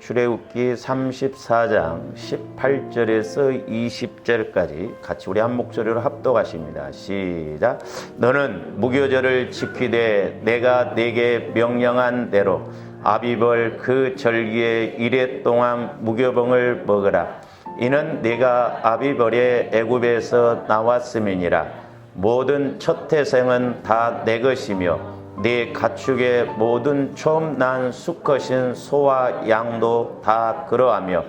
출애굽기 34장 18절에서 20절까지 같이 우리 한 목소리로 합독하십니다. 시작. 너는 무교절을 지키되 내가 네게 명령한 대로 아비벌 그 절기에 이레 동안 무교병을 먹으라. 이는 네가 아비벌에 애굽에서 나왔음이니라. 모든 첫 태생은 다 내 것이며 네 가축의 모든 처음 난 수컷인 소와 양도 다 그러하며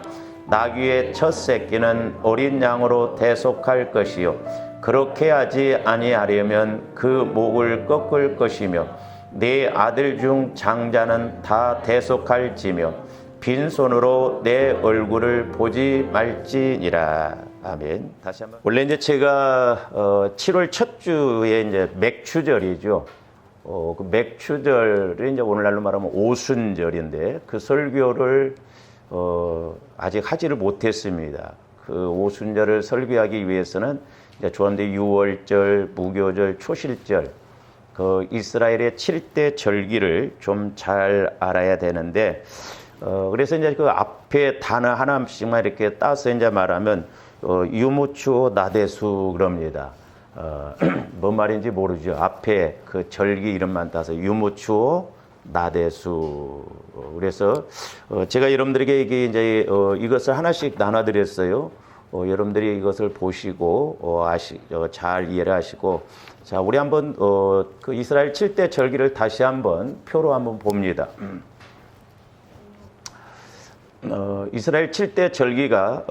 나귀의 첫 새끼는 어린 양으로 대속할 것이요 그렇게 하지 아니하려면 그 목을 꺾을 것이며 네 아들 중 장자는 다 대속할지며 빈손으로 내 얼굴을 보지 말지니라. 아멘. 다시 한번. 원래 이제 제가 7월 첫 주에 이제 맥추절이죠. 그 맥추절이 이제 오늘날로 말하면 오순절인데 그 설교를 아직 하지를 못했습니다. 그 오순절을 설교하기 위해서는 이제 조한대 유월절, 무교절, 초실절 그 이스라엘의 7대 절기를 좀 잘 알아야 되는데 그래서 이제 그 앞에 단어 하나씩만 이렇게 따서 이제 말하면 유무추 나대수 그럽니다. 뭔 말인지 모르죠. 앞에 그 절기 이름만 따서 유무추 나대수. 그래서 제가 여러분들에게 이제 이것을 하나씩 나눠드렸어요. 여러분들이 이것을 보시고 잘 이해를 하시고, 자 우리 한번 그 이스라엘 7대 절기를 다시 한번 표로 한번 봅니다. 이스라엘 7대 절기가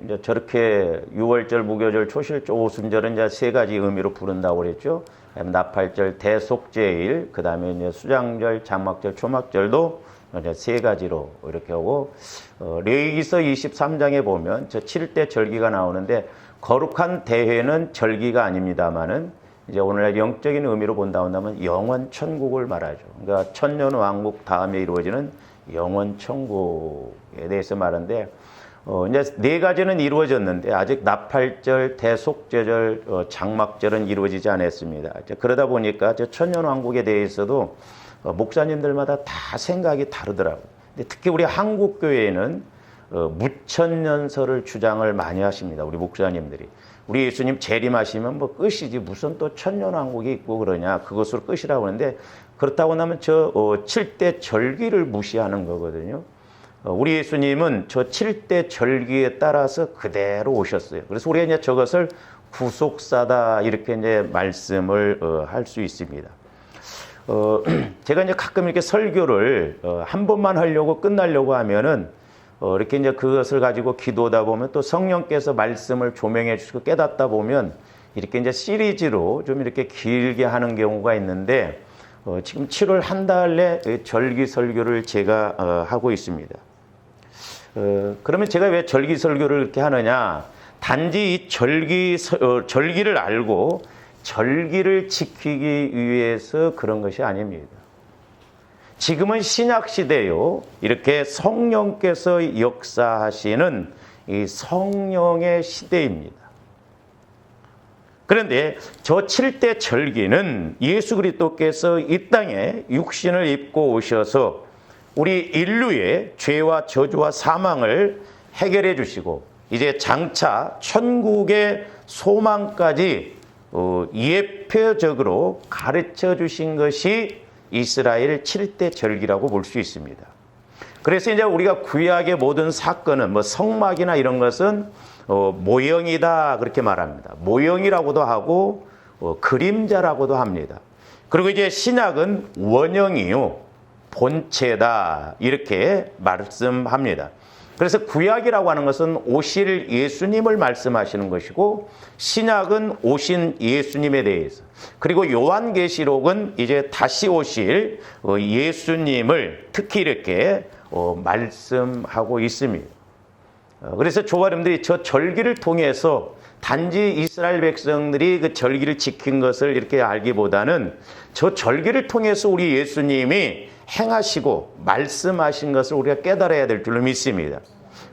이제 저렇게 유월절, 무교절, 초실절, 오순절은 이제 세 가지 의미로 부른다고 그랬죠. 나팔절, 대속제일, 그 다음에 이제 수장절, 장막절, 초막절도 이제 세 가지로 이렇게 하고, 레위기서 23장에 보면 저 7대 절기가 나오는데 거룩한 대회는 절기가 아닙니다만은 이제 오늘날 영적인 의미로 본다면 영원 천국을 말하죠. 그러니까 천년 왕국 다음에 이루어지는 영원 천국에 대해서 말하는데 이제 네 가지는 이루어졌는데 아직 나팔절, 대속제절, 장막절은 이루어지지 않았습니다. 그러다 보니까 저 천년 왕국에 대해서도 목사님들마다 다 생각이 다르더라고요. 근데 특히 우리 한국 교회에는 무천년설을 주장을 많이 하십니다. 우리 목사님들이. 우리 예수님 재림하시면 뭐 끝이지 무슨 또 천년왕국이 있고 그러냐, 그것으로 끝이라고 하는데, 그렇다고 하면 저 7대 절기를 무시하는 거거든요. 우리 예수님은 저 7대 절기에 따라서 그대로 오셨어요. 그래서 우리가 이제 저것을 구속사다 이렇게 이제 말씀을 할 수 있습니다. 제가 이제 가끔 이렇게 설교를 한 번만 하려고 끝나려고 하면은 이렇게 이제 그것을 가지고 기도하다 보면 또 성령께서 말씀을 조명해 주시고 깨닫다 보면 이렇게 이제 시리즈로 좀 이렇게 길게 하는 경우가 있는데 지금 7월 한 달 내 절기 설교를 제가 하고 있습니다. 그러면 제가 왜 절기 설교를 이렇게 하느냐? 단지 이 절기를 알고 절기를 지키기 위해서 그런 것이 아닙니다. 지금은 신약 시대요. 이렇게 성령께서 역사하시는 이 성령의 시대입니다. 그런데 저 7대 절기는 예수 그리스도께서 이 땅에 육신을 입고 오셔서 우리 인류의 죄와 저주와 사망을 해결해 주시고 이제 장차 천국의 소망까지 예표적으로 가르쳐 주신 것이 이스라엘 7대 절기라고 볼 수 있습니다. 그래서 이제 우리가 구약의 모든 사건은 뭐 성막이나 이런 것은 모형이다 그렇게 말합니다. 모형이라고도 하고 그림자라고도 합니다. 그리고 이제 신약은 원형이요 본체다 이렇게 말씀합니다. 그래서 구약이라고 하는 것은 오실 예수님을 말씀하시는 것이고 신약은 오신 예수님에 대해서, 그리고 요한계시록은 이제 다시 오실 예수님을 특히 이렇게 말씀하고 있습니다. 그래서 조아름들이 저 절기를 통해서 단지 이스라엘 백성들이 그 절기를 지킨 것을 이렇게 알기보다는 저 절기를 통해서 우리 예수님이 행하시고 말씀하신 것을 우리가 깨달아야 될 줄로 믿습니다.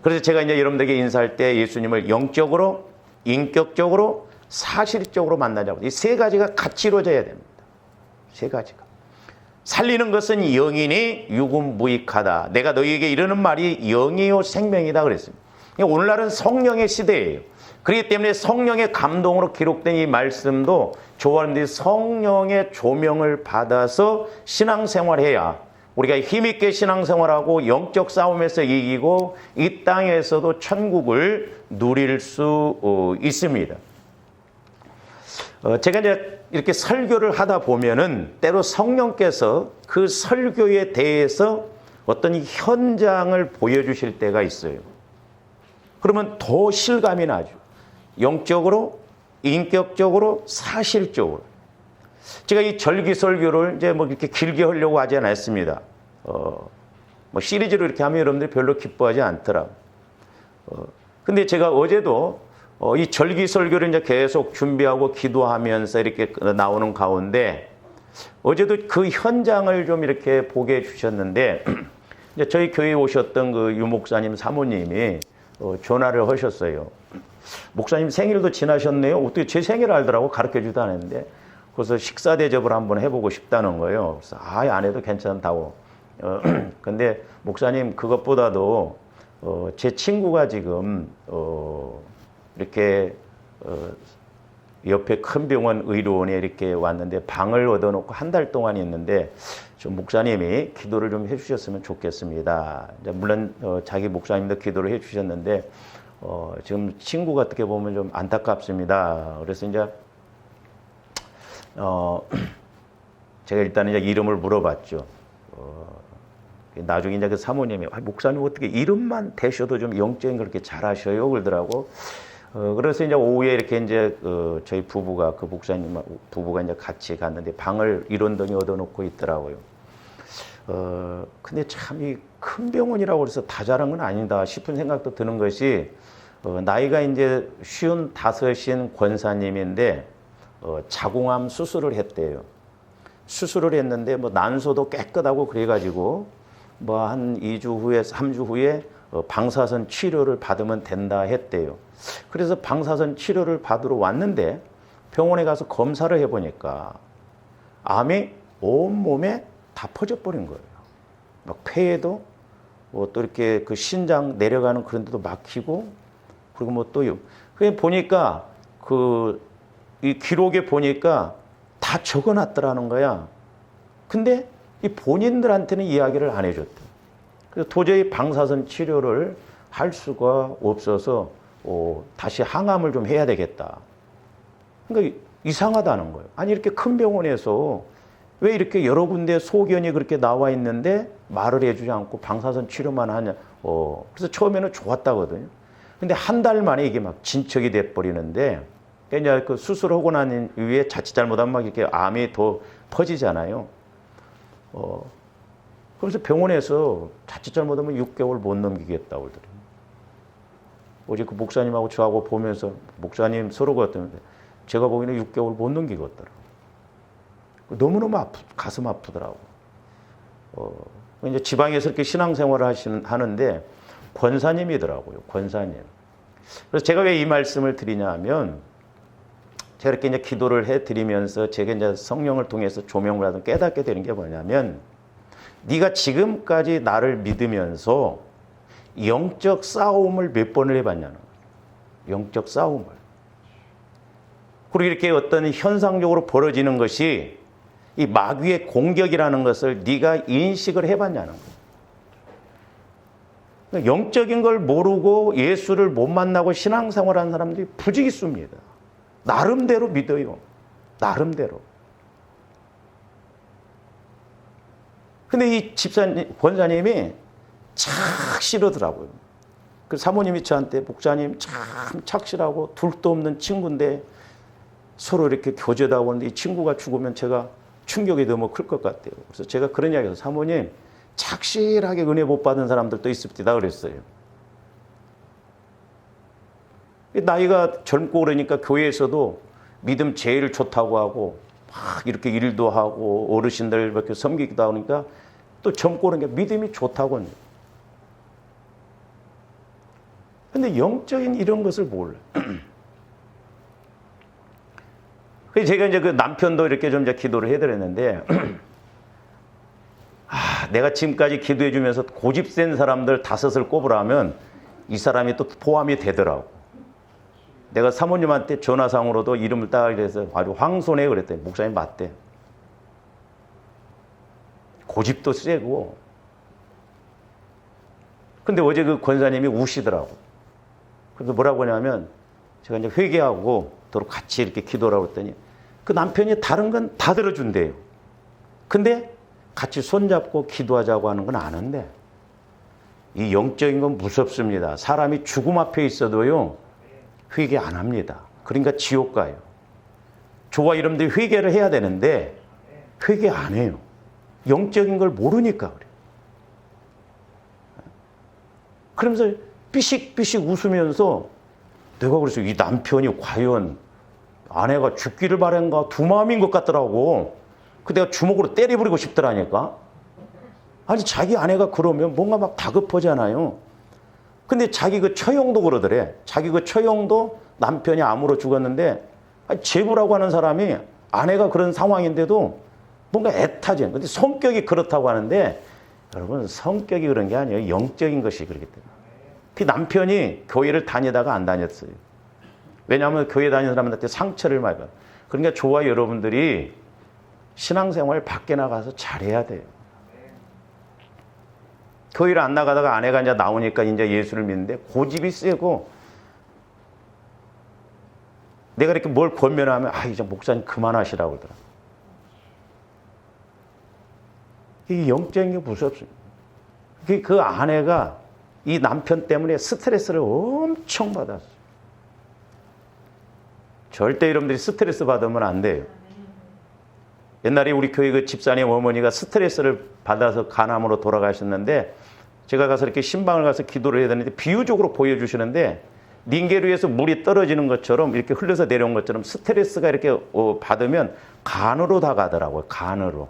그래서 제가 이제 여러분들에게 인사할 때 예수님을 영적으로, 인격적으로, 사실적으로 만나자고. 이 세 가지가 같이 이루어져야 됩니다. 세 가지가. 살리는 것은 영이니 유구무익하다. 내가 너희에게 이르는 말이 영이요 생명이다 그랬습니다. 오늘날은 성령의 시대예요. 그렇기 때문에 성령의 감동으로 기록된 이 말씀도 조원들이 성령의 조명을 받아서 신앙생활해야 우리가 힘있게 신앙생활하고 영적 싸움에서 이기고 이 땅에서도 천국을 누릴 수 있습니다. 제가 이제 이렇게 설교를 하다 보면은 때로 성령께서 그 설교에 대해서 어떤 현장을 보여주실 때가 있어요. 그러면 더 실감이 나죠. 영적으로, 인격적으로, 사실적으로. 제가 이 절기설교를 이제 뭐 이렇게 길게 하려고 하지 않았습니다. 뭐 시리즈로 이렇게 하면 여러분들이 별로 기뻐하지 않더라고요. 근데 제가 어제도 이 절기설교를 이제 계속 준비하고 기도하면서 이렇게 나오는 가운데 어제도 그 현장을 좀 이렇게 보게 해주셨는데 이제 저희 교회에 오셨던 그 유 목사님 사모님이 전화를 하셨어요. 목사님 생일도 지나셨네요. 어떻게 제 생일을 알더라고. 가르쳐주지도 않았는데. 그래서 식사 대접을 한번 해보고 싶다는 거예요. 그래서 안 해도 괜찮다고. 근데 목사님 그것보다도 제 친구가 지금 이렇게 옆에 큰 병원 의료원에 이렇게 왔는데 방을 얻어놓고 한 달 동안 있는데 좀 목사님이 기도를 좀 해주셨으면 좋겠습니다. 물론 자기 목사님도 기도를 해주셨는데 지금 친구가 어떻게 보면 좀 안타깝습니다. 그래서 이제 제가 일단 이제 이름을 물어봤죠. 나중에 이제 그 사모님이 목사님 어떻게 이름만 대셔도 좀 영적인 걸 그렇게 잘하셔요 그러더라고. 그래서 이제 오후에 이렇게 이제 저희 부부가 그 목사님 부부가 이제 같이 갔는데 방을 이런덩이 얻어놓고 있더라고요. 근데 참 이 큰 병원이라고 그래서 다 잘한 건 아니다 싶은 생각도 드는 것이 나이가 이제 55인 권사님인데 자궁암 수술을 했대요. 수술을 했는데 뭐 난소도 깨끗하고 그래가지고 뭐 한 2주 후에 3주 후에 방사선 치료를 받으면 된다 했대요. 그래서 방사선 치료를 받으러 왔는데 병원에 가서 검사를 해보니까 암이 온몸에 다 퍼져버린 거예요. 막 폐에도 또 이렇게 그 신장 내려가는 그런 데도 막히고 그리고 뭐 또 그게 보니까 이 기록에 보니까 다 적어놨더라는 거야. 근데 이 본인들한테는 이야기를 안 해줬대. 그래서 도저히 방사선 치료를 할 수가 없어서 다시 항암을 좀 해야 되겠다. 그러니까 이상하다는 거예요. 아니 이렇게 큰 병원에서 왜 이렇게 여러 군데 소견이 그렇게 나와 있는데 말을 해주지 않고 방사선 치료만 하냐. 그래서 처음에는 좋았다거든요. 근데 한 달 만에 이게 막 진척이 돼버리는데 그러니까 그 수술하고 난 이후에 자칫 잘못하면 막 이렇게 암이 더 퍼지잖아요. 그래서 병원에서 자칫 잘못하면 6개월 못 넘기겠다고 그러더라고요. 어제 그 목사님하고 저하고 보면서 목사님 서로 같았는데 제가 보기에는 6개월 못 넘기겠더라고요. 너무너무 가슴 아프더라고. 이제 지방에서 이렇게 신앙생활을 하는데 권사님이더라고요. 권사님. 그래서 제가 왜 이 말씀을 드리냐 하면 제가 이렇게 이제 기도를 해드리면서 제가 이제 성령을 통해서 조명을 받은 깨닫게 되는 게 뭐냐면 네가 지금까지 나를 믿으면서 영적 싸움을 몇 번을 해봤냐는 거예요. 영적 싸움을. 그리고 이렇게 어떤 현상적으로 벌어지는 것이 이 마귀의 공격이라는 것을 네가 인식을 해봤냐는 거예요. 영적인 걸 모르고 예수를 못 만나고 신앙생활하는 사람들이 부지기수입니다. 나름대로 믿어요. 나름대로. 근데 이 집사님, 권사님이 착실하더라고요. 그 사모님이 저한테 목사님 참 착실하고 둘도 없는 친구인데 서로 이렇게 교제도 하고 있는데 이 친구가 죽으면 제가 충격이 너무 클 것 같아요. 그래서 제가 그런 이야기해서 사모님 착실하게 은혜 못 받은 사람들도 있습니다 그랬어요. 나이가 젊고 그러니까 교회에서도 믿음 제일 좋다고 하고 막 이렇게 일도 하고 어르신들 이렇게 섬기기도 하니까 또 젊고 그러니까 믿음이 좋다고 합니다. 근데 영적인 이런 것을 몰라요. 그래서 제가 이제 그 남편도 이렇게 좀 이제 기도를 해드렸는데 내가 지금까지 기도해 주면서 고집센 사람들 5을 꼽으라면 이 사람이 또 포함이 되더라고. 내가 사모님한테 전화상으로도 이름을 따라 그래서 아주 황손해 그랬더니 목사님 맞대. 고집도 세고. 근데 어제 그 권사님이 우시더라고. 그래서 뭐라고 하냐면 제가 이제 회개하고 도로 같이 이렇게 기도하라고 했더니 그 남편이 다른 건 다 들어준대요. 근데 같이 손잡고 기도하자고 하는 건 아는데 이 영적인 건 무섭습니다. 사람이 죽음 앞에 있어도요 회개 안 합니다. 그러니까 지옥 가요. 저와 여러분들이 회개를 해야 되는데 회개 안 해요. 영적인 걸 모르니까 그래요. 그러면서 삐식삐식 웃으면서 내가 그래서 이 남편이 과연 아내가 죽기를 바란가 두 마음인 것 같더라고. 그 내가 주먹으로 때려버리고 싶더라니까. 아니 자기 아내가 그러면 뭔가 막 다급하잖아요. 근데 자기 그 처형도 그러더래. 자기 그 처형도 남편이 암으로 죽었는데 제부라고 하는 사람이 아내가 그런 상황인데도 뭔가 애타지. 근데 성격이 그렇다고 하는데 여러분 성격이 그런 게 아니에요. 영적인 것이 그렇기 때문에. 그 남편이 교회를 다니다가 안 다녔어요. 왜냐하면 교회 다니는 사람한테 상처를 많이 받아요. 그러니까 저와 여러분들이 신앙생활 밖에 나가서 잘해야 돼요. 교회를 안 나가다가 아내가 이제 나오니까 이제 예수를 믿는데 고집이 세고 내가 이렇게 뭘 권면하면 이제 목사님 그만하시라고 그러더라. 이게 영적인 게 무섭습니다. 그 아내가 이 남편 때문에 스트레스를 엄청 받았어요. 절대 여러분들이 스트레스 받으면 안 돼요. 옛날에 우리 교회 그 집사님 어머니가 스트레스를 받아서 간암으로 돌아가셨는데 제가 가서 이렇게 신방을 가서 기도를 해야 되는데 비유적으로 보여주시는데 링겔 위에서 물이 떨어지는 것처럼 이렇게 흘러서 내려온 것처럼 스트레스가 이렇게 받으면 간으로 다 가더라고요. 간으로.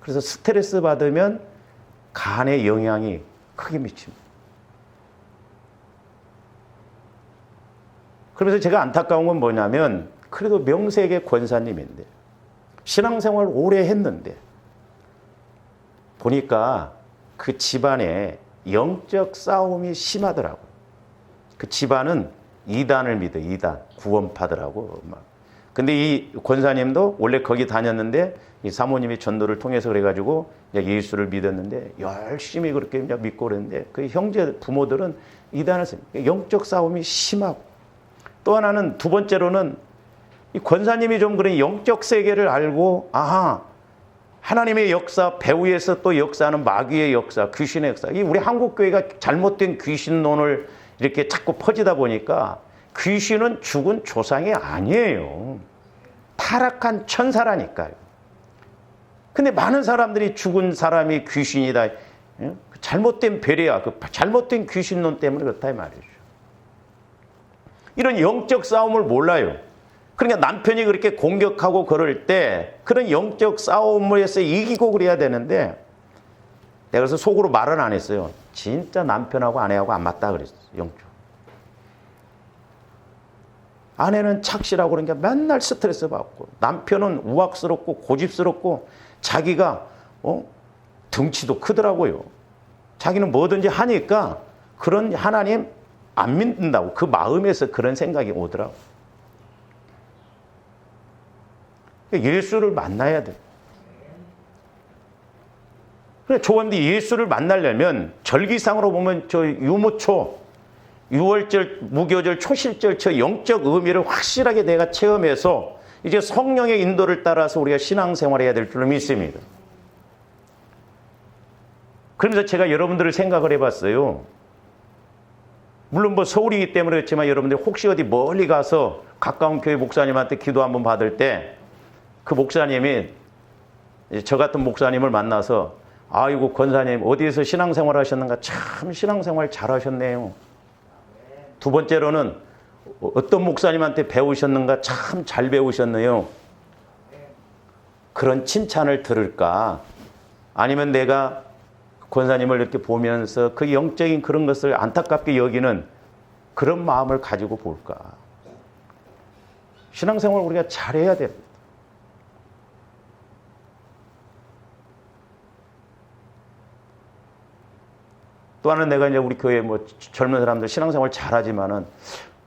그래서 스트레스 받으면 간에 영향이 크게 미칩니다. 그래서 제가 안타까운 건 뭐냐면 그래도 명색의 권사님인데 신앙생활 오래 했는데 보니까 그 집안에 영적 싸움이 심하더라고요. 그 집안은 이단을 믿어요. 이단. 구원파더라고. 근데 이 권사님도 원래 거기 다녔는데 이 사모님이 전도를 통해서 그래가지고 예수를 믿었는데 열심히 그렇게 믿고 그랬는데 그 형제 부모들은 이단을 써요. 영적 싸움이 심하고 또 하나는 두 번째로는 이 권사님이 좀 그런 영적 세계를 알고 하나님의 역사 배후에서 또 역사하는 마귀의 역사, 귀신의 역사. 이 우리 한국 교회가 잘못된 귀신론을 이렇게 자꾸 퍼지다 보니까 귀신은 죽은 조상이 아니에요. 타락한 천사라니까요. 근데 많은 사람들이 죽은 사람이 귀신이다. 잘못된 배려야. 그 잘못된 귀신론 때문에 그렇다 이 말이죠. 이런 영적 싸움을 몰라요. 그러니까 남편이 그렇게 공격하고 그럴 때 그런 영적 싸움에서 이기고 그래야 되는데 내가 그래서 속으로 말은 안 했어요. 진짜 남편하고 아내하고 안 맞다 그랬어요. 영적. 아내는 착실하고 그러니까 맨날 스트레스 받고 남편은 우악스럽고 고집스럽고 자기가 덩치도 크더라고요. 자기는 뭐든지 하니까 그런 하나님 안 믿는다고 그 마음에서 그런 생각이 오더라고. 예수를 만나야 돼. 그래, 조원디 예수를 만나려면 절기상으로 보면 저 유무초, 유월절, 무교절, 초실절 저 영적 의미를 확실하게 내가 체험해서 이제 성령의 인도를 따라서 우리가 신앙생활해야 될 줄로 믿습니다. 그러면서 제가 여러분들을 생각을 해봤어요. 물론 뭐 서울이기 때문에 그렇지만 여러분들 혹시 어디 멀리 가서 가까운 교회 목사님한테 기도 한번 받을 때 그 목사님이 저 같은 목사님을 만나서 아이고 권사님 어디에서 신앙생활 하셨는가 참 신앙생활 잘하셨네요. 두 번째로는 어떤 목사님한테 배우셨는가 참 잘 배우셨네요. 그런 칭찬을 들을까? 아니면 내가 권사님을 이렇게 보면서 그 영적인 그런 것을 안타깝게 여기는 그런 마음을 가지고 볼까? 신앙생활 우리가 잘해야 됩니다. 또 하나는 내가 이제 우리 교회 뭐 젊은 사람들 신앙생활 잘하지만은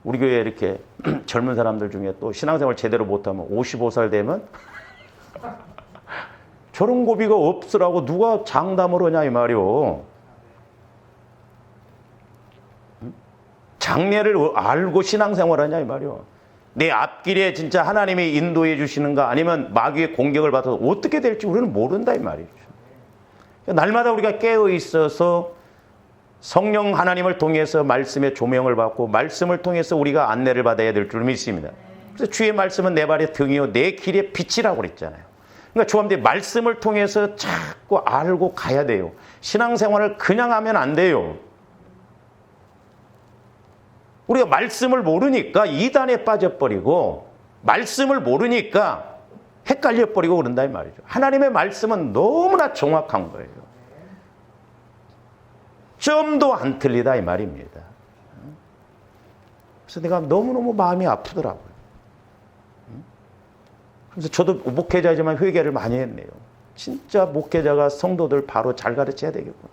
우리 교회에 이렇게 젊은 사람들 중에 또 신앙생활 제대로 못하면 55살 되면 저런 고비가 없으라고 누가 장담을 하냐 이 말이오. 장례를 알고 신앙생활 하냐 이 말이오. 내 앞길에 진짜 하나님이 인도해 주시는가 아니면 마귀의 공격을 받아서 어떻게 될지 우리는 모른다 이 말이죠. 날마다 우리가 깨어 있어서 성령 하나님을 통해서 말씀의 조명을 받고 말씀을 통해서 우리가 안내를 받아야 될 줄 믿습니다. 그래서 주의 말씀은 내 발의 등이요 내 길의 빛이라고 그랬잖아요. 그러니까 조합대 말씀을 통해서 자꾸 알고 가야 돼요. 신앙생활을 그냥 하면 안 돼요. 우리가 말씀을 모르니까 이단에 빠져버리고 말씀을 모르니까 헷갈려버리고 그런다 이 말이죠. 하나님의 말씀은 너무나 정확한 거예요. 점도 안 틀리다 이 말입니다. 그래서 내가 너무너무 마음이 아프더라고요. 그래서 저도 목회자지만 회개를 많이 했네요. 진짜 목회자가 성도들 바로 잘 가르쳐야 되겠구나.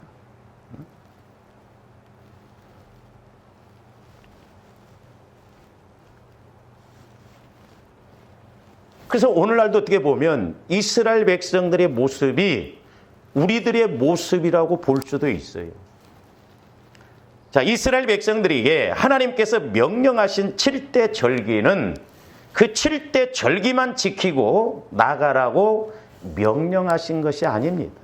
그래서 오늘날도 어떻게 보면 이스라엘 백성들의 모습이 우리들의 모습이라고 볼 수도 있어요. 자, 이스라엘 백성들에게 하나님께서 명령하신 7대 절기는 그 7대 절기만 지키고 나가라고 명령하신 것이 아닙니다.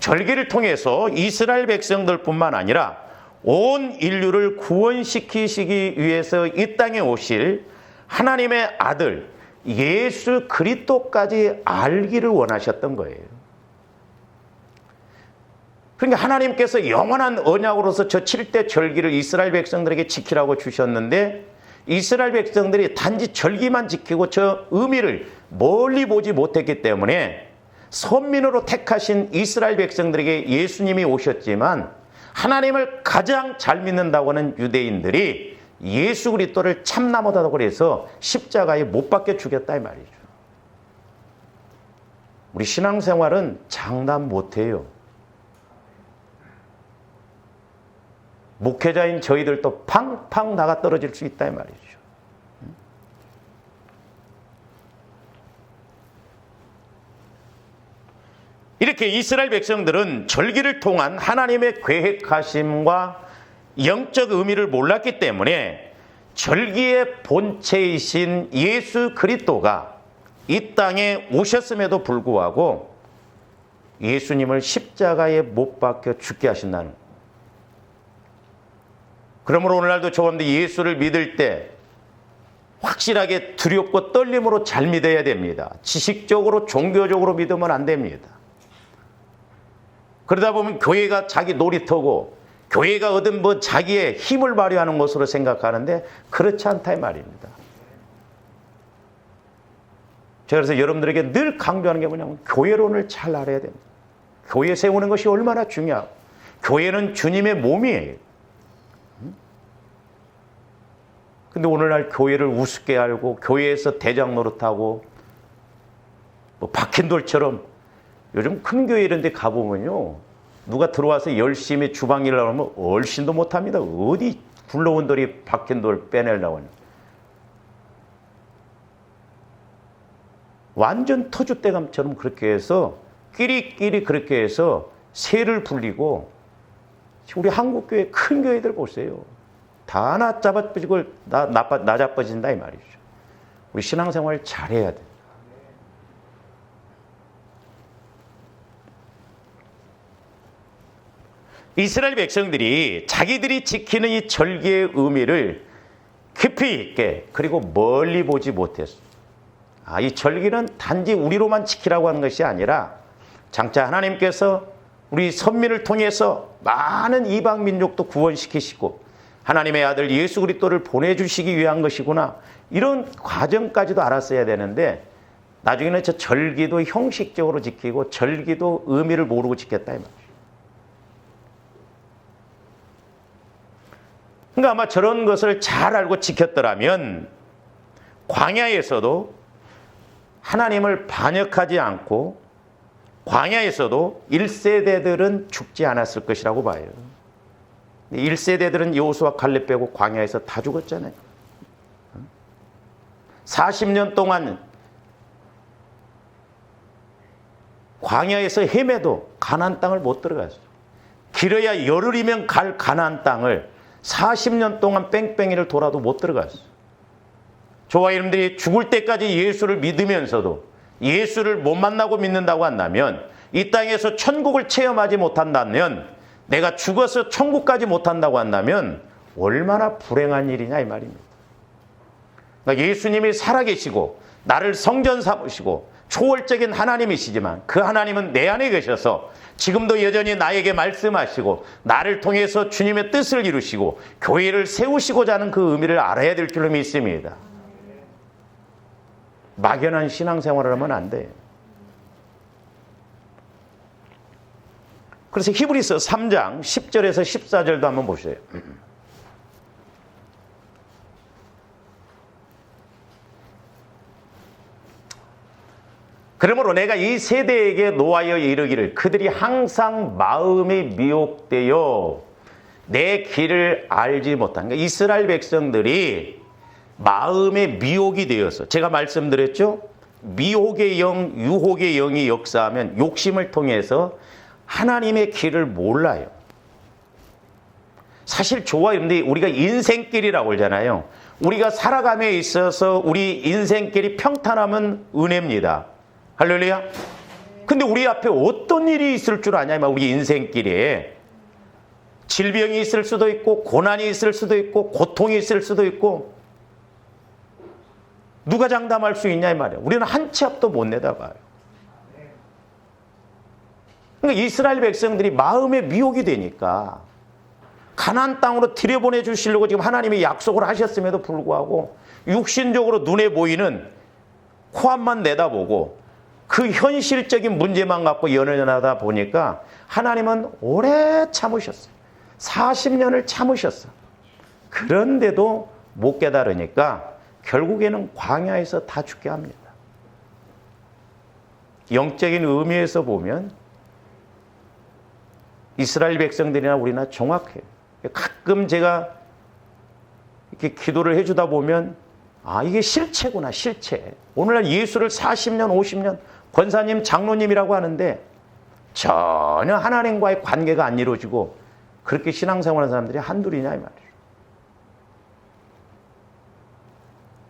절기를 통해서 이스라엘 백성들뿐만 아니라 온 인류를 구원시키시기 위해서 이 땅에 오실 하나님의 아들 예수 그리스도까지 알기를 원하셨던 거예요. 그러니까 하나님께서 영원한 언약으로서 저 7대 절기를 이스라엘 백성들에게 지키라고 주셨는데 이스라엘 백성들이 단지 절기만 지키고 저 의미를 멀리 보지 못했기 때문에 선민으로 택하신 이스라엘 백성들에게 예수님이 오셨지만 하나님을 가장 잘 믿는다고 하는 유대인들이 예수 그리스도를 참나무다고 해서 십자가에 못 박혀 죽였다 이 말이죠. 우리 신앙생활은 장담 못해요. 목회자인 저희들도 팡팡 나가 떨어질 수 있다 이 말이죠. 이렇게 이스라엘 백성들은 절기를 통한 하나님의 계획하심과 영적 의미를 몰랐기 때문에 절기의 본체이신 예수 그리스도가 이 땅에 오셨음에도 불구하고 예수님을 십자가에 못 박혀 죽게 하신다는 거예요. 그러므로 오늘날도 저분들 예수를 믿을 때 확실하게 두렵고 떨림으로 잘 믿어야 됩니다. 지식적으로 종교적으로 믿으면 안 됩니다. 그러다 보면 교회가 자기 놀이터고 교회가 얻은 뭐 자기의 힘을 발휘하는 것으로 생각하는데 그렇지 않다 이 말입니다. 제가 그래서 여러분들에게 늘 강조하는 게 뭐냐면 교회론을 잘 알아야 됩니다. 교회 세우는 것이 얼마나 중요하고 교회는 주님의 몸이에요. 근데 오늘날 교회를 우습게 알고 교회에서 대장 노릇하고 뭐 박힌돌처럼 요즘 큰 교회 이런 데 가보면요 누가 들어와서 열심히 주방일을 하면 얼씬도 못합니다. 어디 굴러온 돌이 박힌 돌 빼내려고 하냐. 완전 터줏대감처럼 그렇게 해서 끼리끼리 그렇게 해서 세를 불리고 우리 한국교회 큰 교회들 보세요. 다 나자빠지고 나자빠진다 이 말이죠. 우리 신앙생활 잘해야 돼. 이스라엘 백성들이 자기들이 지키는 이 절기의 의미를 깊이 있게 그리고 멀리 보지 못했어. 이 절기는 단지 우리로만 지키라고 하는 것이 아니라 장차 하나님께서 우리 선민을 통해서 많은 이방 민족도 구원시키시고 하나님의 아들 예수 그리스도를 보내주시기 위한 것이구나. 이런 과정까지도 알았어야 되는데 나중에는 저 절기도 형식적으로 지키고 절기도 의미를 모르고 지켰다 이 말이죠. 그러니까 아마 저런 것을 잘 알고 지켰더라면 광야에서도 하나님을 반역하지 않고 광야에서도 1세대들은 죽지 않았을 것이라고 봐요. 1세대들은 여호수아 갈렙 빼고 광야에서 다 죽었잖아요. 40년 동안 광야에서 헤매도 가나안 땅을 못 들어갔어요. 길어야 열흘이면 갈 가나안 땅을 40년 동안 뺑뺑이를 돌아도 못 들어갔어요. 저와 여러분들이 죽을 때까지 예수를 믿으면서도 예수를 못 만나고 믿는다고 한다면, 이 땅에서 천국을 체험하지 못한다면, 내가 죽어서 천국까지 못한다고 한다면 얼마나 불행한 일이냐 이 말입니다. 그러니까 예수님이 살아계시고 나를 성전 삼으시고 초월적인 하나님이시지만 그 하나님은 내 안에 계셔서 지금도 여전히 나에게 말씀하시고 나를 통해서 주님의 뜻을 이루시고 교회를 세우시고자 하는 그 의미를 알아야 될 줄로 믿습니다. 막연한 신앙생활을 하면 안 돼요. 그래서 히브리서 3장 10절에서 14절도 한번 보세요. 그러므로 내가 이 세대에게 노하여 이르기를 그들이 항상 마음이 미혹되어 내 길을 알지 못한, 그러니까 이스라엘 백성들이 마음에 미혹이 되어서, 제가 말씀드렸죠? 미혹의 영, 유혹의 영이 역사하면 욕심을 통해서 하나님의 길을 몰라요. 사실 저와 여러분들이 우리가 인생길이라고 그러잖아요. 우리가 살아감에 있어서 우리 인생길이 평탄하면 은혜입니다. 할렐루야. 근데 우리 앞에 어떤 일이 있을 줄 아냐, 우리 인생길에. 질병이 있을 수도 있고, 고난이 있을 수도 있고, 고통이 있을 수도 있고. 누가 장담할 수 있냐 이 말이야. 우리는 한 치 앞도 못 내다봐요. 그러니까 이스라엘 백성들이 마음에 미혹이 되니까 가나안 땅으로 들여보내 주시려고 지금 하나님이 약속을 하셨음에도 불구하고 육신적으로 눈에 보이는 코앞만 내다보고 그 현실적인 문제만 갖고 연연하다 보니까 하나님은 오래 참으셨어요. 40년을 참으셨어. 그런데도 못 깨달으니까 결국에는 광야에서 다 죽게 합니다. 영적인 의미에서 보면 이스라엘 백성들이나 우리나 정확해요. 가끔 제가 이렇게 기도를 해주다 보면 이게 실체구나, 실체. 오늘날 예수를 40년, 50년 권사님, 장로님이라고 하는데 전혀 하나님과의 관계가 안 이루어지고 그렇게 신앙생활하는 사람들이 한둘이냐 이 말이에요.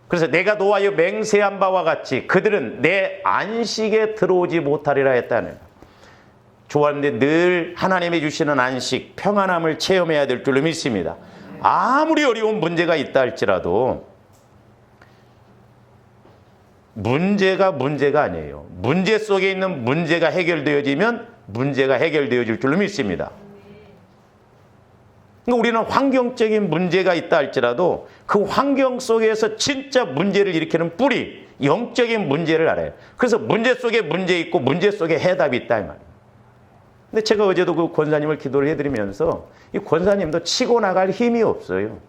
그래서 내가 노하여 맹세한 바와 같이 그들은 내 안식에 들어오지 못하리라 했다는 거예요. 좋아하는데 늘 하나님이 주시는 안식, 평안함을 체험해야 될 줄로 믿습니다. 아무리 어려운 문제가 있다 할지라도 문제가 아니에요. 문제 속에 있는 문제가 해결되어지면 문제가 해결되어질 줄로 믿습니다. 그러니까 우리는 환경적인 문제가 있다 할지라도 그 환경 속에서 진짜 문제를 일으키는 뿌리, 영적인 문제를 알아요. 그래서 문제 속에 문제 있고 문제 속에 해답이 있다 이 말이에요. 근데 제가 어제도 그 권사님을 기도를 해드리면서 이 권사님도 치고 나갈 힘이 없어요.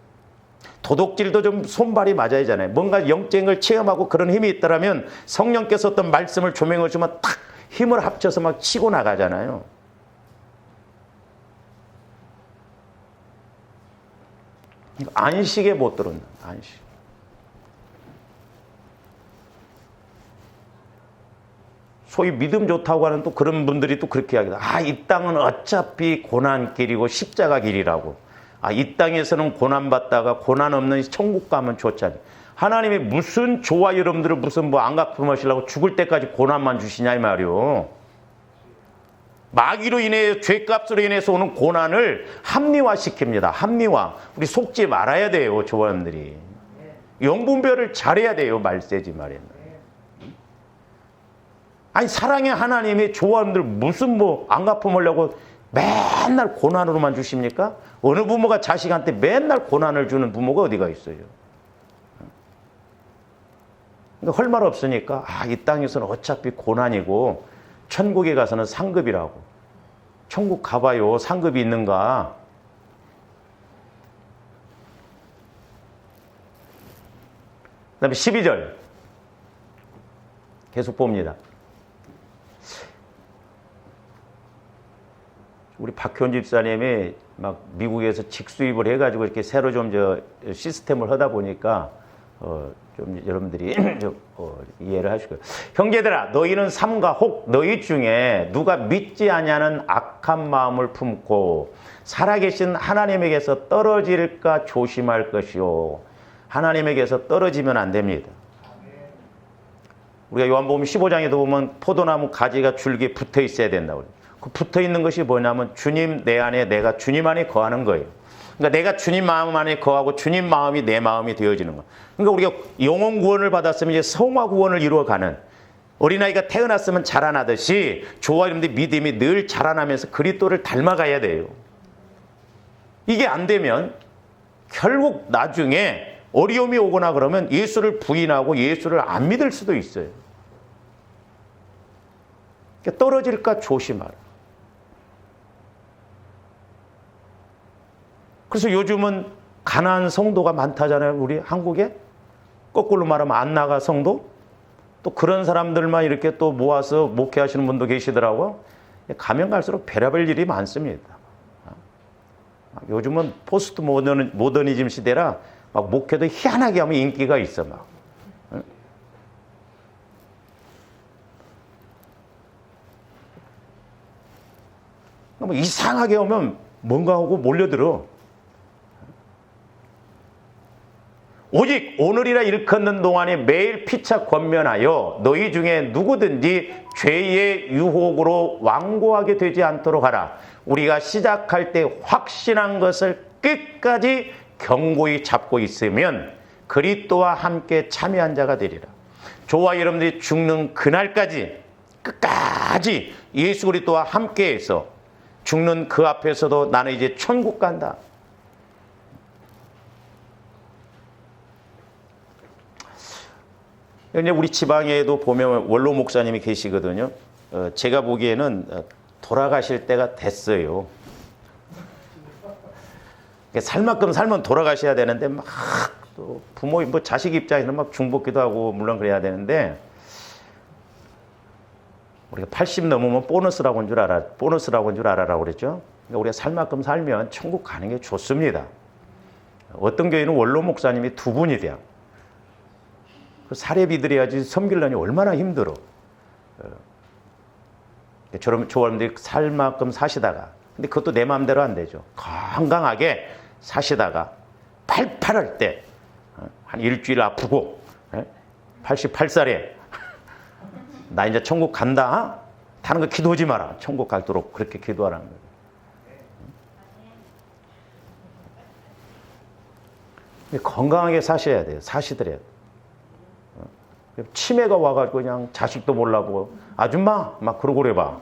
도둑질도 좀 손발이 맞아야 하잖아요. 뭔가 영적인 걸 체험하고 그런 힘이 있다면 성령께서 어떤 말씀을 조명해 주면 탁 힘을 합쳐서 막 치고 나가잖아요. 안식에 못 들었나, 안식. 소위 믿음 좋다고 하는 또 그런 분들이 또 그렇게 이야기합니다. 이 땅은 어차피 고난길이고 십자가 길이라고. 이 땅에서는 고난받다가 고난 없는 천국 가면 좋잖아요. 하나님이 무슨 저와 여러분들을 무슨 안갚음하시려고 죽을 때까지 고난만 주시냐 이 말이요. 마귀로 인해 죄값으로 인해서 오는 고난을 합리화시킵니다. 합리화. 우리 속지 말아야 돼요, 저와 여러분들이. 영분별을 잘해야 돼요, 말세지 말이야. 사랑의 하나님이 저와 여러분들 무슨 안갚음하려고 맨날 고난으로만 주십니까? 어느 부모가 자식한테 맨날 고난을 주는 부모가 어디가 있어요? 그러니까 할 말 없으니까 이 땅에서는 어차피 고난이고 천국에 가서는 상급이라고. 천국 가봐요. 상급이 있는가? 그 다음에 12절 계속 봅니다. 우리 박효원 집사님이 막 미국에서 직수입을 해가지고 이렇게 새로 좀 시스템을 하다 보니까 좀 여러분들이 좀 이해를 하시고요. 형제들아, 너희는 삼가 혹 너희 중에 누가 믿지 아니하는 악한 마음을 품고 살아계신 하나님에게서 떨어질까 조심할 것이요. 하나님에게서 떨어지면 안 됩니다. 우리가 요한복음 15장에도 보면 포도나무 가지가 줄기에 붙어 있어야 된다고 그래요. 그 붙어 있는 것이 뭐냐면 주님 내 안에, 내가 주님 안에 거하는 거예요. 그러니까 내가 주님 마음 안에 거하고 주님 마음이 내 마음이 되어지는 거예요. 그러니까 우리가 영혼 구원을 받았으면 이제 성화 구원을 이루어가는, 어린아이가 태어났으면 자라나듯이 저와 여러분들의 믿음이 늘 자라나면서 그리스도를 닮아가야 돼요. 이게 안 되면 결국 나중에 어려움이 오거나 그러면 예수를 부인하고 예수를 안 믿을 수도 있어요. 그러니까 떨어질까 조심하라. 그래서 요즘은 가난한 성도가 많다잖아요. 우리 한국에. 거꾸로 말하면 안 나가 성도. 또 그런 사람들만 이렇게 또 모아서 목회하시는 분도 계시더라고요. 가면 갈수록 별의별 일이 많습니다. 요즘은 포스트 모더니즘 시대라 막 목회도 희한하게 하면 인기가 있어 막. 뭐 이상하게 오면 뭔가 하고 몰려들어. 오직 오늘이라 일컫는 동안에 매일 피차 권면하여 너희 중에 누구든지 죄의 유혹으로 완고하게 되지 않도록 하라. 우리가 시작할 때 확신한 것을 끝까지 견고히 잡고 있으면 그리스도와 함께 참여한 자가 되리라. 저와 여러분들이 죽는 그날까지 끝까지 예수 그리스도와 함께해서 죽는 그 앞에서도 나는 이제 천국 간다. 이제 우리 지방에도 보면 원로 목사님이 계시거든요. 제가 보기에는 돌아가실 때가 됐어요. 살 만큼 살면 돌아가셔야 되는데 막 또 부모, 뭐 자식 입장에서는 막 중복기도 하고 물론 그래야 되는데 우리가 80 넘으면 보너스라고 한 줄 알아라고 그랬죠. 그러니까 우리가 살 만큼 살면 천국 가는 게 좋습니다. 어떤 교회는 원로 목사님이 두 분이 돼요. 사례비 드려야지 섬기려니 얼마나 힘들어. 저런 사람들이 살 만큼 사시다가, 근데 그것도 내 마음대로 안 되죠. 건강하게 사시다가 팔팔할 때, 한 일주일 아프고 88살에 나 이제 천국 간다 하는 거 기도하지 마라. 천국 갈도록 그렇게 기도하라는 거예요. 건강하게 사셔야 돼요. 사시더라도. 치매가 와가지고 그냥 자식도 몰라보고 아줌마 막 그러고 그래 봐.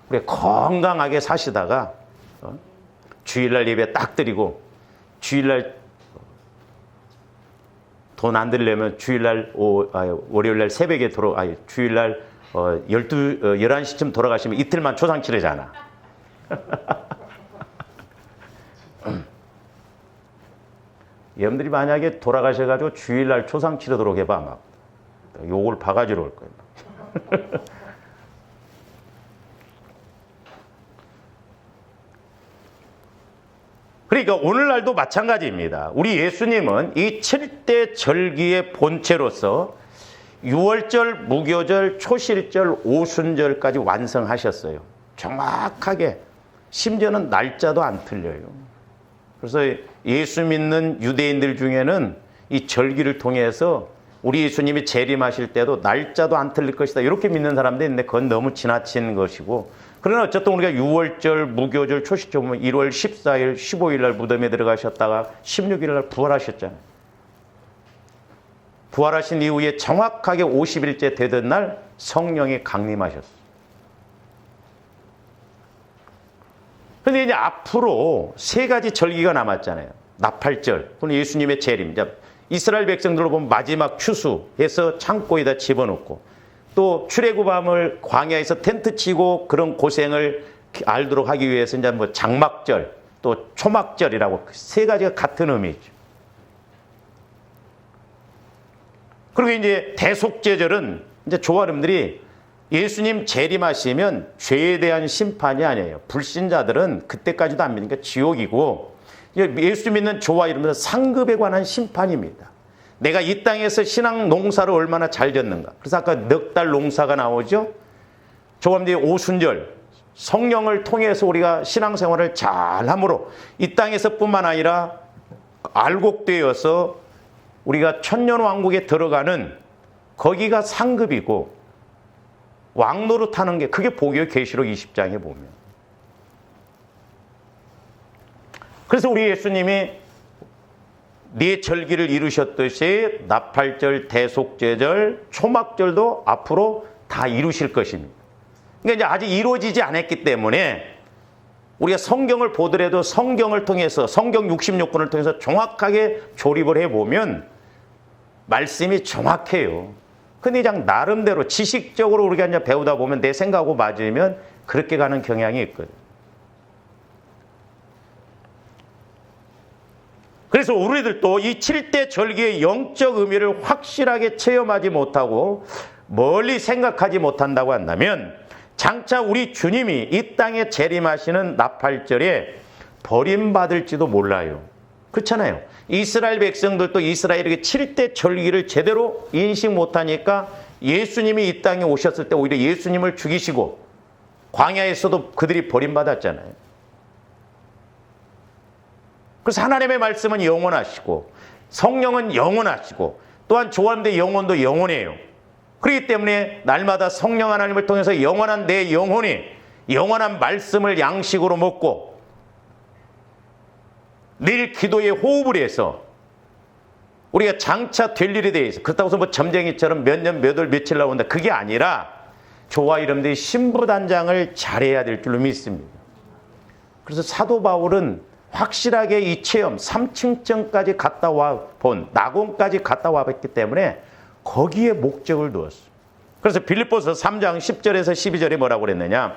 우리 건강하게 사시다가 주일날 예배 딱 드리고, 주일날 돈 안 들려면 주일날 월요일날 새벽에 주일날 11시쯤 돌아가시면 이틀만 초상치레잖아. 여러분들이 만약에 돌아가셔가지고 주일날 초상치르도록 해봐. 막 욕을 바가지로 올 거예요. 그러니까 오늘날도 마찬가지입니다. 우리 예수님은 이 7대 절기의 본체로서 6월절, 무교절, 초실절, 오순절까지 완성하셨어요. 정확하게. 심지어는 날짜도 안 틀려요. 그래서 예수 믿는 유대인들 중에는 이 절기를 통해서 우리 예수님이 재림하실 때도 날짜도 안 틀릴 것이다, 이렇게 믿는 사람들이 있는데 그건 너무 지나친 것이고, 그러나 어쨌든 우리가 6월절, 무교절, 초실절 보면 1월 14일, 15일 날 무덤에 들어가셨다가 16일 날 부활하셨잖아요. 부활하신 이후에 정확하게 50일째 되던 날 성령이 강림하셨어요. 그런데 이제 앞으로 세 가지 절기가 남았잖아요. 나팔절, 또는 예수님의 재림. 이스라엘 백성들로 보면 마지막 추수해서 창고에다 집어넣고, 또 출애굽함을 광야에서 텐트 치고 그런 고생을 알도록 하기 위해서 이제 뭐 장막절, 또 초막절이라고 세 가지가 같은 의미죠. 그리고 이제 대속죄절은 이제 조아름들이 예수님 재림하시면 죄에 대한 심판이 아니에요. 불신자들은 그때까지도 안 믿으니까 지옥이고, 예수 믿는 저와 여러분은 상급에 관한 심판입니다. 내가 이 땅에서 신앙 농사를 얼마나 잘 졌는가. 그래서 아까 넉 달 농사가 나오죠. 조감대 오순절 성령을 통해서 우리가 신앙생활을 잘함으로 이 땅에서뿐만 아니라 알곡되어서 우리가 천년왕국에 들어가는 거기가 상급이고, 왕노릇하는 게 그게 복이에요. 계시록 20장에 보면. 그래서 우리 예수님이 네 절기를 이루셨듯이 나팔절, 대속제절, 초막절도 앞으로 다 이루실 것입니다. 그러니까 이제 아직 이루어지지 않았기 때문에 우리가 성경을 보더라도 성경을 통해서, 성경 66권을 통해서 정확하게 조립을 해보면 말씀이 정확해요. 근데 그냥 나름대로 지식적으로 우리가 이제 배우다 보면 내 생각하고 맞으면 그렇게 가는 경향이 있거든요. 그래서 우리들도 이 7대 절기의 영적 의미를 확실하게 체험하지 못하고 멀리 생각하지 못한다고 한다면 장차 우리 주님이 이 땅에 재림하시는 나팔절에 버림받을지도 몰라요. 그렇잖아요. 이스라엘 백성들도 이스라엘에게 7대 절기를 제대로 인식 못하니까 예수님이 이 땅에 오셨을 때 오히려 예수님을 죽이시고 광야에서도 그들이 버림받았잖아요. 그래서 하나님의 말씀은 영원하시고 성령은 영원하시고 또한 조한대 영혼도 영원해요. 그렇기 때문에 날마다 성령 하나님을 통해서 영원한 내 영혼이 영원한 말씀을 양식으로 먹고 늘 기도에 호흡을 해서 우리가 장차 될 일에 대해서, 그렇다고 해서 뭐 점쟁이처럼 몇 년, 몇 월, 며칠 나온다, 그게 아니라 저와 여러분들이 신부단장을 잘해야 될 줄로 믿습니다. 그래서 사도 바울은 확실하게 이 체험, 3층까지 갔다 와 본, 낙원까지 갔다 와 봤기 때문에 거기에 목적을 두었어요. 그래서 빌립보서 3장 10절에서 12절에 뭐라고 그랬느냐?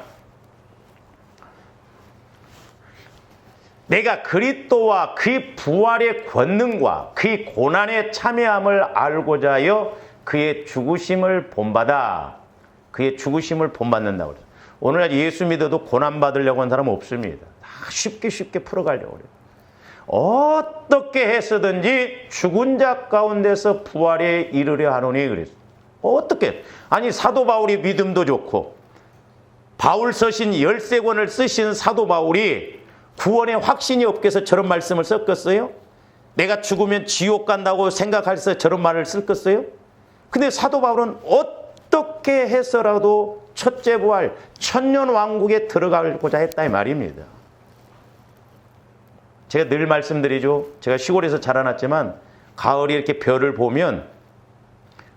내가 그리스도와 그의 부활의 권능과 그의 고난에 참여함을 알고자 하여 그의 죽으심을 본받아. 그의 죽으심을 본받는다고 그래요. 오늘날 예수 믿어도 고난 받으려고 하는 사람은 없습니다. 다 쉽게 풀어가려고 그래요. 어떻게 해서든지 죽은 자 가운데서 부활에 이르려 하노니 그랬어요. 어떻게? 아니 사도 바울이 믿음도 좋고 바울 서신 13권을 쓰신 사도 바울이 구원의 확신이 없게 해서 저런 말씀을 썼겠어요? 내가 죽으면 지옥 간다고 생각해서 저런 말을 쓸겠어요? 근데 사도 바울은 어떻게 해서라도 첫째 부활, 천년왕국에 들어가고자 했다 이 말입니다. 제가 늘 말씀드리죠. 제가 시골에서 자라났지만 가을에 이렇게 별을 보면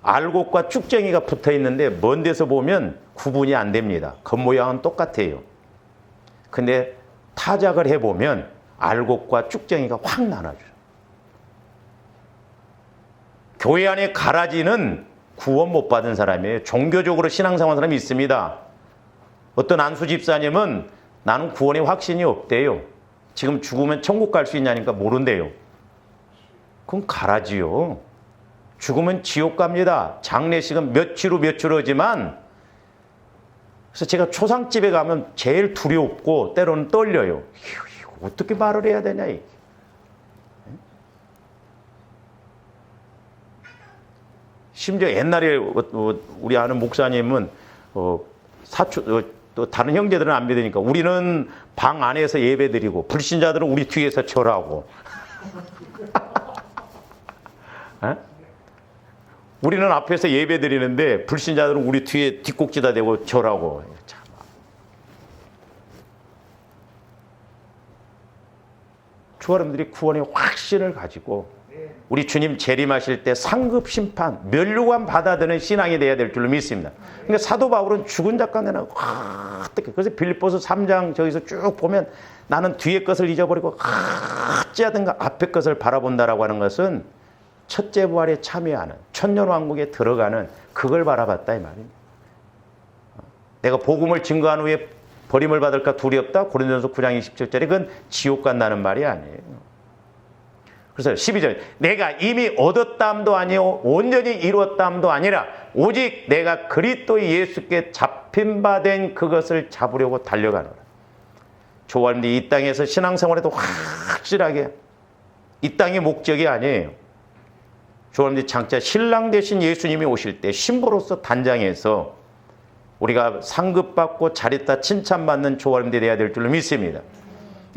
알곡과 쭉쟁이가 붙어 있는데 먼 데서 보면 구분이 안 됩니다. 겉모양은 똑같아요. 근데 타작을 해보면 알곡과 쭉쟁이가 확 나눠져요. 교회 안에 가라지는 구원 못 받은 사람이에요. 종교적으로 신앙생활 사람이 있습니다. 어떤 안수 집사님은 나는 구원의 확신이 없대요. 지금 죽으면 천국 갈 수 있냐니까 모른대요. 그럼 가라지요. 죽으면 지옥 갑니다. 장례식은 며칠 후 하지만, 그래서 제가 초상집에 가면 제일 두렵고 때로는 떨려요. 어떻게 말을 해야 되냐 이게. 심지어 옛날에 우리 아는 목사님은 사촌 또 다른 형제들은 안 믿으니까 우리는 방 안에서 예배드리고 불신자들은 우리 뒤에서 절하고 우리는 앞에서 예배드리는데 불신자들은 우리 뒤에 뒷꼭지다 대고 절하고. 참. 여러분들이 구원의 확신을 가지고 우리 주님 재림하실 때 상급 심판, 면류관 받아드는 신앙이 돼야 될 줄로 믿습니다. 그러니까 사도 바울은 죽은 자 가운데는 어떻게, 그래서 빌립보서 3장 저기서 쭉 보면 나는 뒤의 것을 잊어버리고 어찌하든가 앞의 것을 바라본다라고 하는 것은 첫째 부활에 참여하는, 천년왕국에 들어가는 그걸 바라봤다 이 말입니다. 내가 복음을 증거한 후에 버림을 받을까 두렵다. 고린도전서 9장 27절에 그건 지옥 간다는 말이 아니에요. 그래서 12절 내가 이미 얻었다함도 아니요 온전히 이루었다함도 아니라 오직 내가 그리스도 예수께 잡힌 바 된 그것을 잡으려고 달려가노라. 조원리 이 땅에서 신앙생활에도 확실하게 이 땅이 목적이 아니에요. 조원리 장차 신랑 되신 예수님이 오실 때 신부로서 단장해서 우리가 상급받고 잘했다 칭찬받는 조원리 되어야 될 줄로 믿습니다.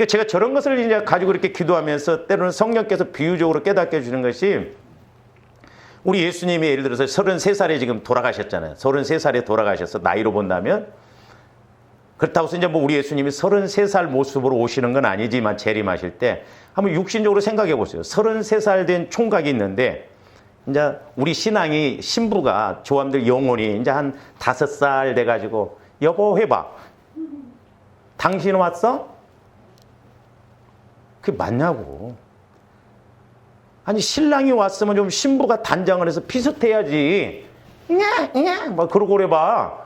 제가 저런 것을 이제 가지고 이렇게 기도하면서 때로는 성령께서 비유적으로 깨닫게 해주는 것이 우리 예수님이 예를 들어서 33살에 지금 돌아가셨잖아요. 33살에 돌아가셔서 나이로 본다면 그렇다고 해서 이제 뭐 우리 예수님이 33살 모습으로 오시는 건 아니지만 재림하실 때 한번 육신적으로 생각해 보세요. 33살 된 총각이 있는데 이제 우리 신앙이 신부가 조함들 영혼이 이제 한 5살 돼가지고 여보 해봐. 당신 왔어? 그게 맞냐고. 아니 신랑이 왔으면 좀 신부가 단장을 해서 비슷해야지. 뭐 그러고 그래봐.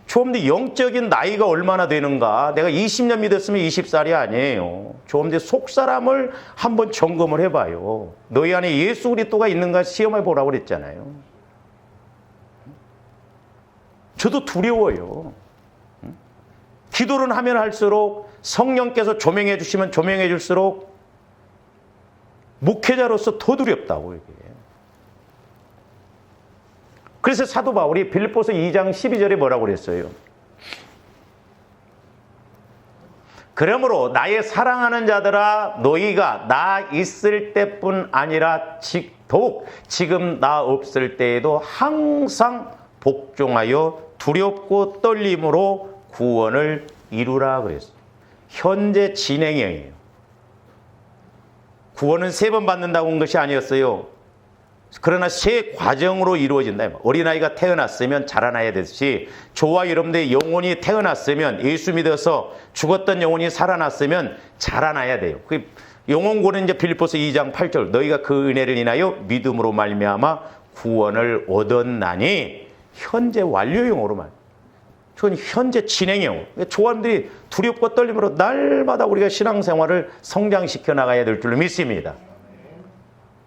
조금더 영적인 나이가 얼마나 되는가. 내가 20년 믿었으면 20살이 아니에요. 조금더 속사람을 한번 점검을 해봐요. 너희 안에 예수 그리스도가 있는가 시험해 보라고 그랬잖아요. 저도 두려워요. 기도를 하면 할수록 성령께서 조명해 주시면 조명해 줄수록 목회자로서 더 두렵다고 이게. 그래서 사도 바울이 빌립보서 2장 12절에 뭐라고 그랬어요? 그러므로 나의 사랑하는 자들아 너희가 나 있을 때뿐 아니라 더욱 지금 나 없을 때에도 항상 복종하여 두렵고 떨림으로 구원을 이루라 그랬어요. 현재 진행형이에요. 구원은 3번 받는다고 한 것이 아니었어요. 그러나 새 과정으로 이루어진다. 어린아이가 태어났으면 자라나야 되듯이 저와 여러분들의 영혼이 태어났으면 예수 믿어서 죽었던 영혼이 살아났으면 자라나야 돼요. 그 영혼고는 이제 빌립보서 2장 8절 너희가 그 은혜를 인하여 믿음으로 말미암아 구원을 얻었나니 현재 완료형으로만 그건 현재 진행형. 조원들이 두렵고 떨림으로 날마다 우리가 신앙생활을 성장시켜 나가야 될 줄로 믿습니다.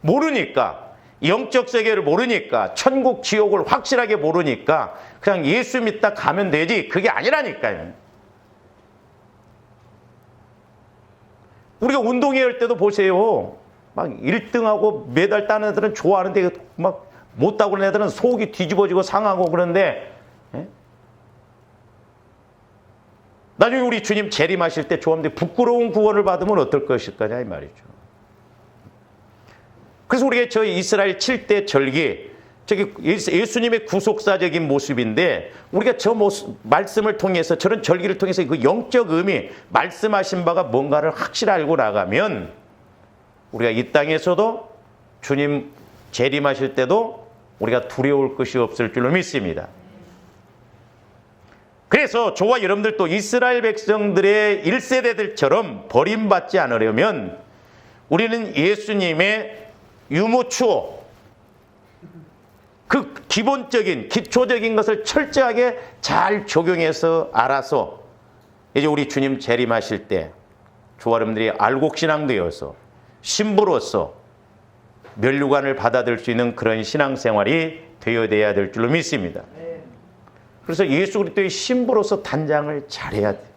모르니까 영적 세계를 모르니까 천국 지옥을 확실하게 모르니까 그냥 예수 믿다 가면 되지 그게 아니라니까요. 우리가 운동회 할 때도 보세요. 막 1등하고 메달 따는 애들은 좋아하는데 막 못 따고 그런 애들은 속이 뒤집어지고 상하고 그런데 나중에 우리 주님 재림하실 때 조함들 부끄러운 구원을 받으면 어떨 것일 거냐 이 말이죠. 그래서 우리가 저 이스라엘 7대 절기 저기 예수님의 구속사적인 모습인데 우리가 저 모습, 말씀을 통해서 저런 절기를 통해서 그 영적 의미 말씀하신 바가 뭔가를 확실히 알고 나가면 우리가 이 땅에서도 주님 재림하실 때도 우리가 두려울 것이 없을 줄로 믿습니다. 그래서 저와 여러분들도 이스라엘 백성들의 1세대들처럼 버림받지 않으려면 우리는 예수님의 유무추호 그 기본적인 기초적인 것을 철저하게 잘 적용해서 알아서 이제 우리 주님 재림하실 때 저와 여러분들이 알곡신앙되어서 신부로서 면류관을 받아들일 수 있는 그런 신앙생활이 되어야 될 줄로 믿습니다. 그래서 예수 그리스도의 신부로서 단장을 잘해야 돼요.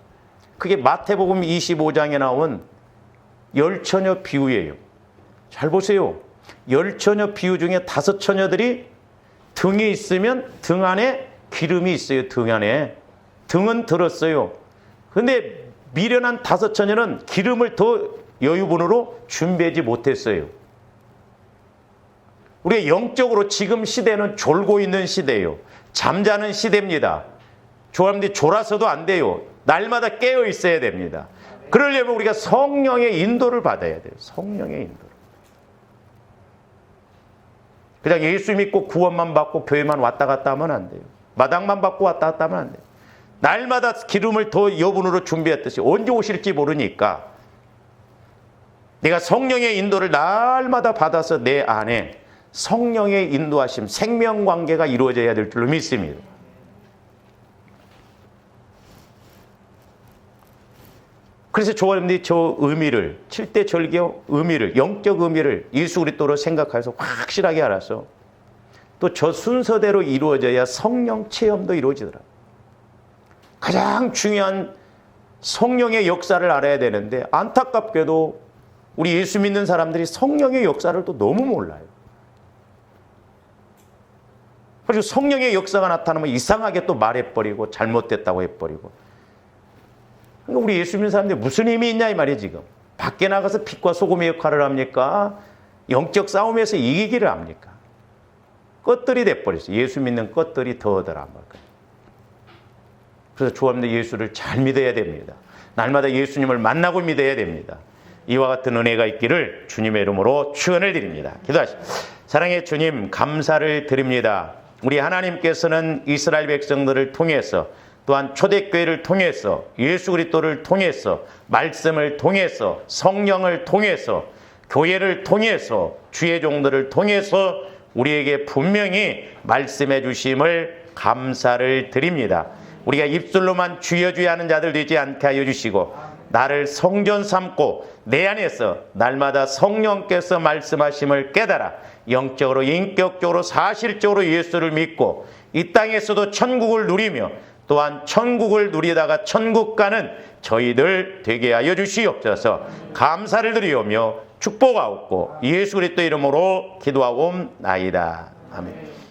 그게 마태복음 25장에 나온 열처녀 비유예요. 잘 보세요. 열처녀 비유 중에 5처녀들이 등이 있으면 등 안에 기름이 있어요. 등 안에. 등은 들었어요. 근데 미련한 5처녀는 기름을 더 여유분으로 준비하지 못했어요. 우리가 영적으로 지금 시대는 졸고 있는 시대예요. 잠자는 시대입니다. 조람들이 졸아서도 안 돼요. 날마다 깨어 있어야 됩니다. 그러려면 우리가 성령의 인도를 받아야 돼요. 성령의 인도를. 그냥 예수 믿고 구원만 받고 교회만 왔다 갔다 하면 안 돼요. 마당만 받고 왔다 갔다 하면 안 돼요. 날마다 기름을 더 여분으로 준비했듯이 언제 오실지 모르니까 내가 성령의 인도를 날마다 받아서 내 안에 성령의 인도하심, 생명관계가 이루어져야 될 줄로 믿습니다. 그래서 저와님들이 저 의미를, 7대 절기의 의미를, 영적 의미를 예수 그리스도로 생각해서 확실하게 알았어. 또 저 순서대로 이루어져야 성령 체험도 이루어지더라. 가장 중요한 성령의 역사를 알아야 되는데 안타깝게도 우리 예수 믿는 사람들이 성령의 역사를 또 너무 몰라요. 그리고 성령의 역사가 나타나면 이상하게 또 말해버리고 잘못됐다고 해버리고. 그러니까 우리 예수 믿는 사람들이 무슨 힘이 있냐 이 말이에요 지금. 밖에 나가서 빛과 소금의 역할을 합니까? 영적 싸움에서 이기기를 합니까? 것들이 돼버렸어요. 예수 믿는 것들이 더더라. 그래서 조합대 예수를 잘 믿어야 됩니다. 날마다 예수님을 만나고 믿어야 됩니다. 이와 같은 은혜가 있기를 주님의 이름으로 축원을 드립니다. 기도하시죠. 사랑의 주님 감사를 드립니다. 우리 하나님께서는 이스라엘 백성들을 통해서 또한 초대교회를 통해서 예수 그리스도를 통해서 말씀을 통해서 성령을 통해서 교회를 통해서 주의 종들을 통해서 우리에게 분명히 말씀해 주심을 감사를 드립니다. 우리가 입술로만 주여 주여 하는 자들 되지 않게 하여 주시고 나를 성전 삼고 내 안에서 날마다 성령께서 말씀하심을 깨달아 영적으로 인격적으로 사실적으로 예수를 믿고 이 땅에서도 천국을 누리며 또한 천국을 누리다가 천국 가는 저희들 되게 하여 주시옵소서. 감사를 드리오며 축복하옵고 예수 그리스도 이름으로 기도하옵나이다. 아멘.